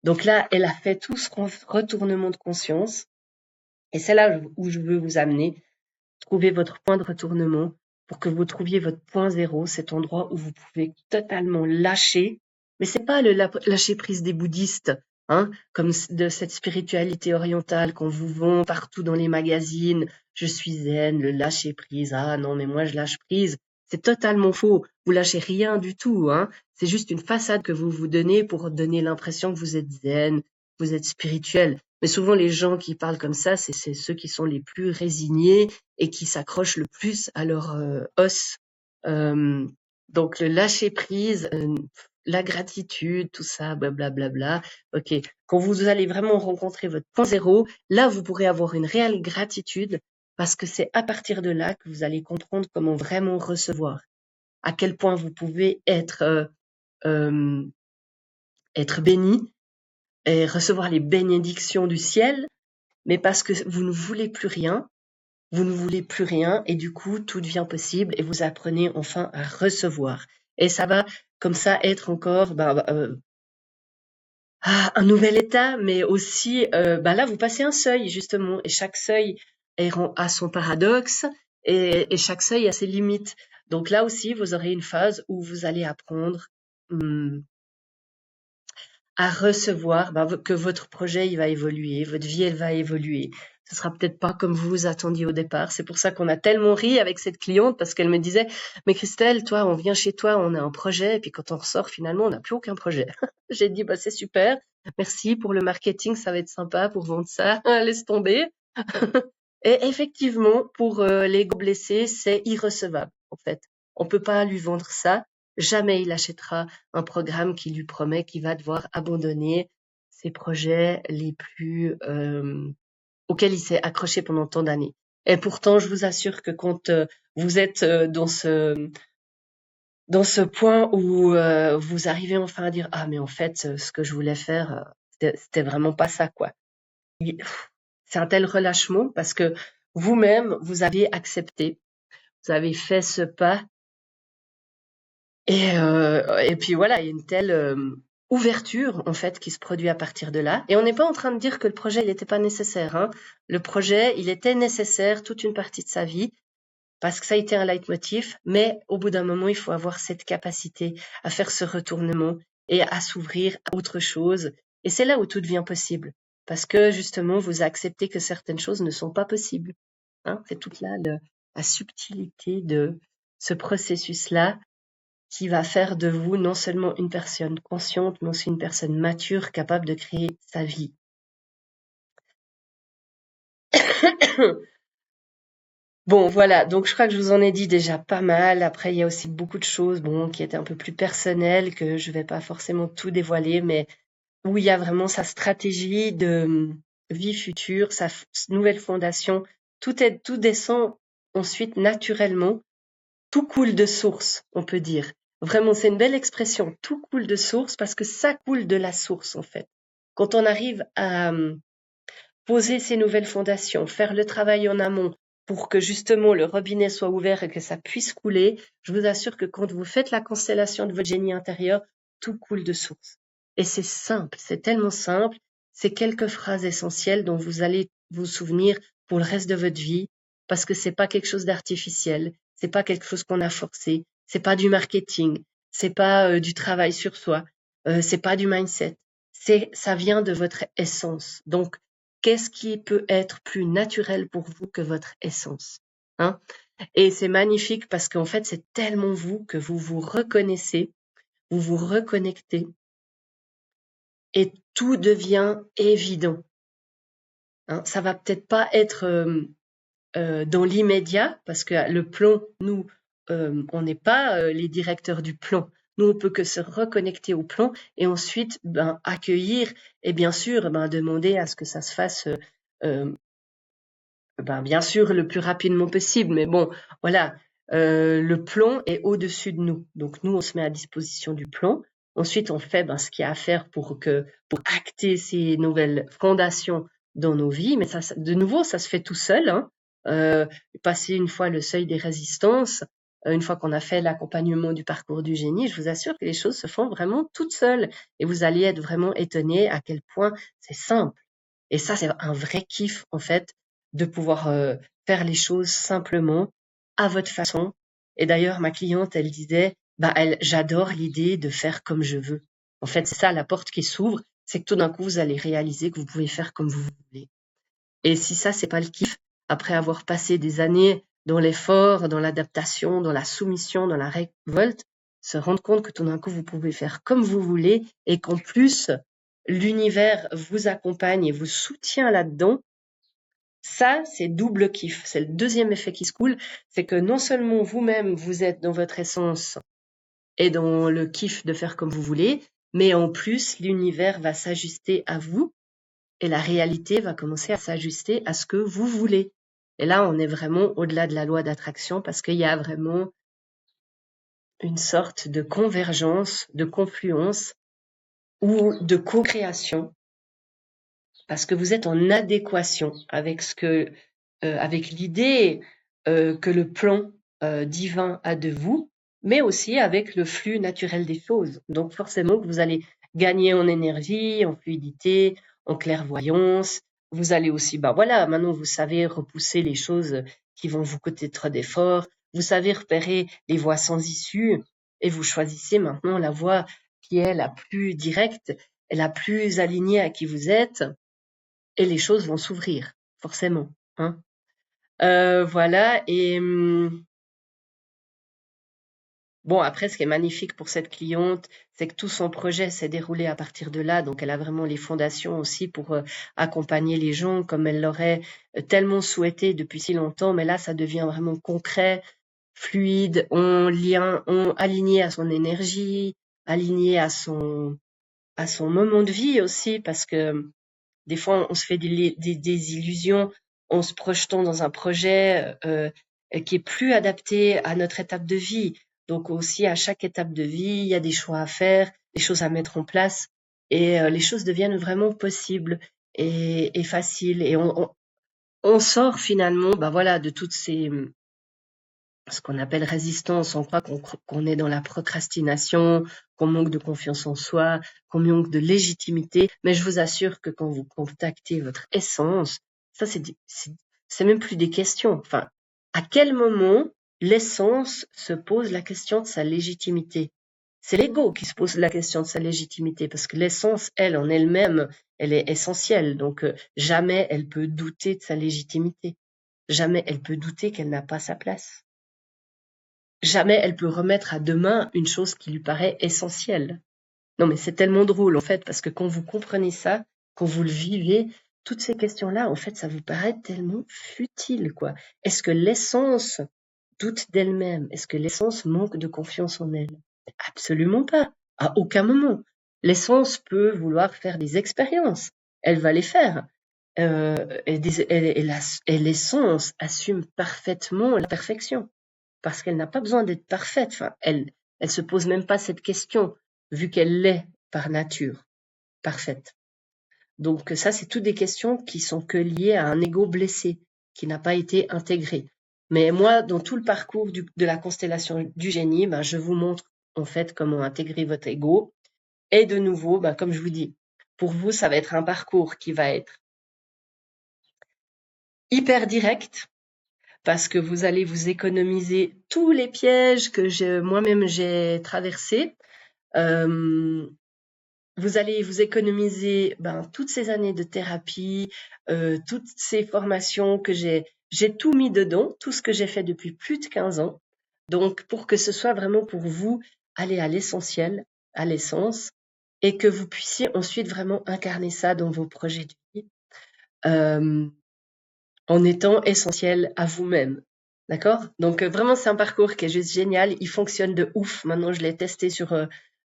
[SPEAKER 1] Donc là, elle a fait tout ce retournement de conscience. Et c'est là où je veux vous amener. Trouver votre point de retournement pour que vous trouviez votre point zéro, cet endroit où vous pouvez totalement lâcher. Mais c'est pas le lâcher prise des bouddhistes, hein, comme de cette spiritualité orientale qu'on vous vend partout dans les magazines. Je suis zen, le lâcher prise. Ah non, mais moi je lâche prise. C'est totalement faux. Vous lâchez rien du tout, hein. C'est juste une façade que vous vous donnez pour donner l'impression que vous êtes zen, que vous êtes spirituel. Mais souvent, les gens qui parlent comme ça, c'est ceux qui sont les plus résignés et qui s'accrochent le plus à leur os. Euh, donc, le lâcher prise, la gratitude, tout ça, blablabla. Ok, quand vous allez vraiment rencontrer votre point zéro, là, vous pourrez avoir une réelle gratitude parce que c'est à partir de là que vous allez comprendre comment vraiment recevoir, à quel point vous pouvez euh, être béni et recevoir les bénédictions du ciel, mais parce que vous ne voulez plus rien, vous ne voulez plus rien, et du coup, tout devient possible, et vous apprenez enfin à recevoir. Et ça va comme ça être encore un nouvel état, mais aussi, là, vous passez un seuil, justement, et chaque seuil a son paradoxe, et chaque seuil a ses limites. Donc là aussi, vous aurez une phase où vous allez apprendre à recevoir que votre projet il va évoluer, votre vie elle va évoluer. Ce sera peut-être pas comme vous vous attendiez au départ. C'est pour ça qu'on a tellement ri avec cette cliente parce qu'elle me disait mais Christelle, toi on vient chez toi, on a un projet et puis quand on ressort finalement on n'a plus aucun projet. J'ai dit bah c'est super, merci pour le marketing, ça va être sympa pour vendre ça, laisse tomber. Et effectivement pour l'ego blessé c'est irrecevable en fait. On peut pas lui vendre ça. Jamais il achètera un programme qui lui promet qu'il va devoir abandonner ses projets les plus auxquels il s'est accroché pendant tant d'années. Et pourtant, je vous assure que quand vous êtes dans ce point où vous arrivez enfin à dire ah mais en fait ce que je voulais faire c'était vraiment pas ça quoi. C'est un tel relâchement parce que vous-même vous avez accepté, vous avez fait ce pas. Et puis voilà, il y a une telle ouverture en fait qui se produit à partir de là. Et on n'est pas en train de dire que le projet il n'était pas nécessaire, hein. Le projet il était nécessaire toute une partie de sa vie parce que ça a été un leitmotiv. Mais au bout d'un moment, il faut avoir cette capacité à faire ce retournement et à s'ouvrir à autre chose. Et c'est là où tout devient possible parce que justement vous acceptez que certaines choses ne sont pas possibles. Hein. C'est toute là la subtilité de ce processus-là qui va faire de vous non seulement une personne consciente, mais aussi une personne mature, capable de créer sa vie. Bon, voilà, donc je crois que je vous en ai dit déjà pas mal. Après, il y a aussi beaucoup de choses, bon, qui étaient un peu plus personnelles, que je vais pas forcément tout dévoiler, mais où il y a vraiment sa stratégie de vie future, nouvelle fondation. Tout descend ensuite naturellement. Tout coule de source, on peut dire. Vraiment, c'est une belle expression. Tout coule de source parce que ça coule de la source, en fait. Quand on arrive à poser ces nouvelles fondations, faire le travail en amont pour que justement le robinet soit ouvert et que ça puisse couler, je vous assure que quand vous faites la constellation de votre génie intérieur, tout coule de source. Et c'est simple, c'est tellement simple. C'est quelques phrases essentielles dont vous allez vous souvenir pour le reste de votre vie parce que c'est pas quelque chose d'artificiel, c'est pas quelque chose qu'on a forcé, c'est pas du marketing, c'est pas du travail sur soi, c'est pas du mindset. Ça vient de votre essence. Donc, qu'est-ce qui peut être plus naturel pour vous que votre essence, hein? Et c'est magnifique parce qu'en fait, c'est tellement vous que vous vous reconnaissez vous vous reconnectez et tout devient évident. Hein, ça va peut-être pas être dans l'immédiat, parce que le plomb, nous, on n'est pas les directeurs du plomb. Nous, on peut que se reconnecter au plomb et ensuite accueillir et bien sûr demander à ce que ça se fasse euh, bien sûr le plus rapidement possible. Mais bon, voilà, le plomb est au-dessus de nous. Donc nous, on se met à disposition du plomb. Ensuite, on fait ce qu'il y a à faire pour acter ces nouvelles fondations dans nos vies. Mais ça, de nouveau, ça se fait tout seul. Hein. Passer une fois le seuil des résistances, une fois qu'on a fait l'accompagnement du parcours du génie, je vous assure que les choses se font vraiment toutes seules. Et vous allez être vraiment étonnés à quel point c'est simple. Et ça, c'est un vrai kiff, en fait, de pouvoir faire les choses simplement, à votre façon. Et d'ailleurs, ma cliente, elle disait, j'adore l'idée de faire comme je veux. En fait, c'est ça, la porte qui s'ouvre, c'est que tout d'un coup, vous allez réaliser que vous pouvez faire comme vous voulez. Et si ça, c'est pas le kiff, après avoir passé des années dans l'effort, dans l'adaptation, dans la soumission, dans la révolte, se rendre compte que tout d'un coup, vous pouvez faire comme vous voulez et qu'en plus, l'univers vous accompagne et vous soutient là-dedans, ça, c'est double kiff. C'est le deuxième effet qui se coule, c'est que non seulement vous-même, vous êtes dans votre essence et dans le kiff de faire comme vous voulez, mais en plus, l'univers va s'ajuster à vous et la réalité va commencer à s'ajuster à ce que vous voulez. Et là, on est vraiment au-delà de la loi d'attraction parce qu'il y a vraiment une sorte de convergence, de confluence ou de co-création parce que vous êtes en adéquation avec avec l'idée que le plan divin a de vous, mais aussi avec le flux naturel des choses. Donc forcément que vous allez gagner en énergie, en fluidité, en clairvoyance. Vous allez aussi, voilà, maintenant vous savez repousser les choses qui vont vous coûter trop d'efforts. Vous savez repérer les voies sans issue et vous choisissez maintenant la voie qui est la plus directe et la plus alignée à qui vous êtes et les choses vont s'ouvrir, forcément. Hein. Voilà, et bon, après, ce qui est magnifique pour cette cliente, c'est que tout son projet s'est déroulé à partir de là, donc elle a vraiment les fondations aussi pour accompagner les gens comme elle l'aurait tellement souhaité depuis si longtemps, mais là, ça devient vraiment concret, fluide, aligné à son énergie, aligné à son moment de vie aussi, parce que des fois, on se fait des illusions en se projetant dans un projet qui est plus adapté à notre étape de vie. Donc aussi, à chaque étape de vie, il y a des choix à faire, des choses à mettre en place, et les choses deviennent vraiment possibles et faciles. Et on sort finalement, voilà, de toutes ces ce qu'on appelle résistance. On croit qu'on est dans la procrastination, qu'on manque de confiance en soi, qu'on manque de légitimité. Mais je vous assure que quand vous contactez votre essence, ça c'est même plus des questions. Enfin, à quel moment l'essence se pose la question de sa légitimité? C'est l'ego qui se pose la question de sa légitimité parce que l'essence, elle, en elle-même, elle est essentielle. Donc, jamais elle peut douter de sa légitimité. Jamais elle peut douter qu'elle n'a pas sa place. Jamais elle peut remettre à demain une chose qui lui paraît essentielle. Non, mais c'est tellement drôle, en fait, parce que quand vous comprenez ça, quand vous le vivez, toutes ces questions-là, en fait, ça vous paraît tellement futile, quoi. Est-ce que l'essence doute d'elle-même? Est-ce que l'essence manque de confiance en elle? Absolument pas. À aucun moment. L'essence peut vouloir faire des expériences. Elle va les faire. Et l'essence assume parfaitement la perfection parce qu'elle n'a pas besoin d'être parfaite. Enfin, elle se pose même pas cette question, vu qu'elle l'est par nature, parfaite. Donc ça, c'est toutes des questions qui sont que liées à un ego blessé, qui n'a pas été intégré. Mais moi, dans tout le parcours de la constellation du génie, je vous montre en fait comment intégrer votre ego. Et de nouveau, comme je vous dis, pour vous, ça va être un parcours qui va être hyper direct, parce que vous allez vous économiser tous les pièges que moi-même j'ai traversés. Vous allez vous économiser toutes ces années de thérapie, toutes ces formations que j'ai tout mis dedans, tout ce que j'ai fait depuis plus de 15 ans. Donc, pour que ce soit vraiment pour vous, aller à l'essentiel, à l'essence et que vous puissiez ensuite vraiment incarner ça dans vos projets de vie en étant essentiel à vous-même. D'accord? Donc vraiment, c'est un parcours qui est juste génial. Il fonctionne de ouf. Maintenant, je l'ai testé sur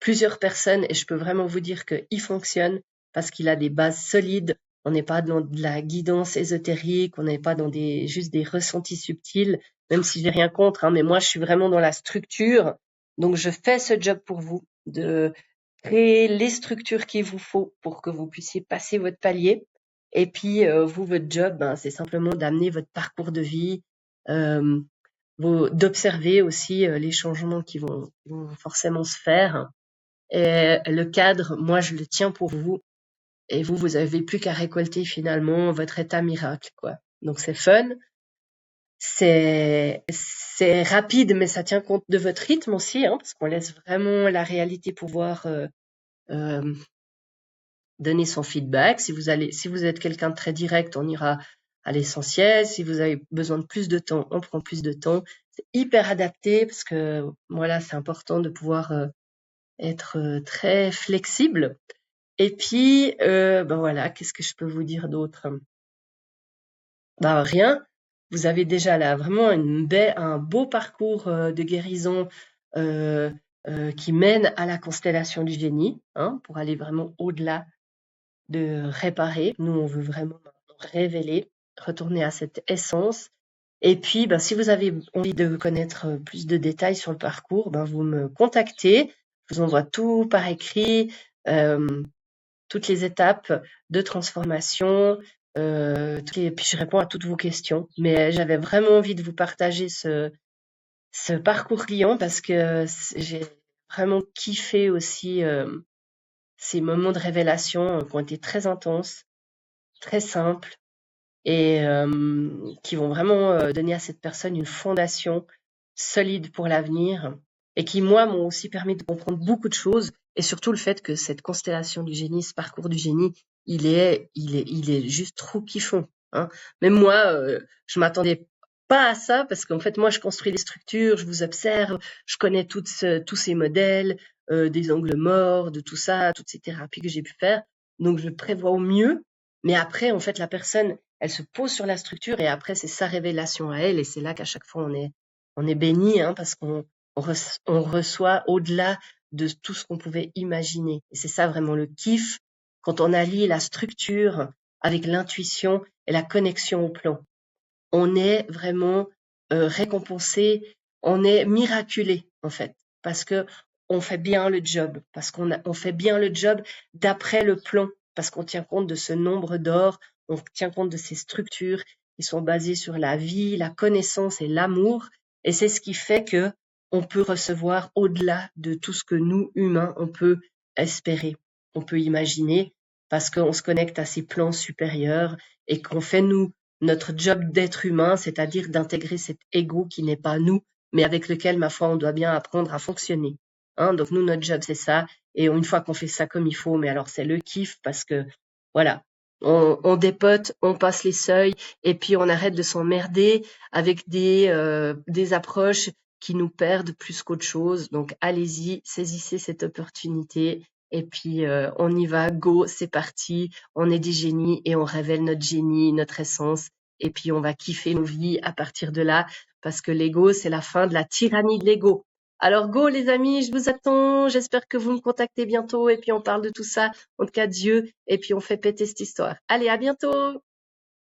[SPEAKER 1] plusieurs personnes et je peux vraiment vous dire qu'il fonctionne parce qu'il a des bases solides. On n'est pas dans de la guidance ésotérique, on n'est pas dans juste des ressentis subtils, même si j'ai rien contre, hein, mais moi, je suis vraiment dans la structure. Donc, je fais ce job pour vous, de créer les structures qu'il vous faut pour que vous puissiez passer votre palier. Et puis, vous, votre job, ben, c'est simplement d'amener votre parcours de vie, euh, d'observer aussi les changements qui vont forcément se faire. Et le cadre, moi, je le tiens pour vous. Et vous, vous avez plus qu'à récolter finalement votre état miracle, quoi. Donc c'est fun, c'est rapide, mais ça tient compte de votre rythme aussi, hein, parce qu'on laisse vraiment la réalité pouvoir euh, donner son feedback. Si vous êtes quelqu'un de très direct, on ira à l'essentiel. Si vous avez besoin de plus de temps, on prend plus de temps. C'est hyper adapté parce que voilà, c'est important de pouvoir être très flexible. Et puis, ben voilà, qu'est-ce que je peux vous dire d'autre? Ben rien. Vous avez déjà là vraiment un beau parcours de guérison euh, qui mène à la constellation du génie, hein, pour aller vraiment au-delà de réparer. Nous, on veut vraiment révéler, retourner à cette essence. Et puis, ben, si vous avez envie de connaître plus de détails sur le parcours, ben, vous me contactez. Je vous envoie tout par écrit, toutes les étapes de transformation, puis je réponds à toutes vos questions. Mais j'avais vraiment envie de vous partager ce parcours client parce que j'ai vraiment kiffé aussi ces moments de révélation qui ont été très intenses, très simples et qui vont vraiment donner à cette personne une fondation solide pour l'avenir et qui, moi, m'ont aussi permis de comprendre beaucoup de choses et surtout le fait que cette constellation du génie, ce parcours du génie, il est juste trop kiffant, hein. Même moi, je m'attendais pas à ça parce qu'en fait, moi, je construis des structures, je vous observe, je connais tous ces modèles, des angles morts, de tout ça, toutes ces thérapies que j'ai pu faire. Donc, je prévois au mieux. Mais après, en fait, la personne, elle se pose sur la structure et après, c'est sa révélation à elle. Et c'est là qu'à chaque fois, on est béni, hein, parce on reçoit au-delà de tout ce qu'on pouvait imaginer. Et c'est ça vraiment le kiff, quand on allie la structure avec l'intuition et la connexion au plan. On est vraiment récompensé, on est miraculé en fait, parce que on fait bien le job, parce on fait bien le job d'après le plan, parce qu'on tient compte de ce nombre d'or, on tient compte de ces structures qui sont basées sur la vie, la connaissance et l'amour, et c'est ce qui fait que on peut recevoir au-delà de tout ce que nous, humains, on peut espérer, on peut imaginer, parce qu'on se connecte à ces plans supérieurs et qu'on fait nous notre job d'être humain, c'est-à-dire d'intégrer cet ego qui n'est pas nous, mais avec lequel, ma foi, on doit bien apprendre à fonctionner. Hein, donc nous, notre job, c'est ça. Et une fois qu'on fait ça comme il faut, mais alors c'est le kiff parce que, voilà, on dépote, on passe les seuils et puis on arrête de s'emmerder avec des approches qui nous perdent plus qu'autre chose. Donc allez-y, saisissez cette opportunité et puis on y va, go, c'est parti. On est des génies et on révèle notre génie, notre essence. Et puis on va kiffer nos vies à partir de là parce que l'ego, c'est la fin de la tyrannie de l'ego. Alors go les amis, je vous attends. J'espère que vous me contactez bientôt et puis on parle de tout ça. En tout cas, Dieu, et puis on fait péter cette histoire. Allez, à bientôt!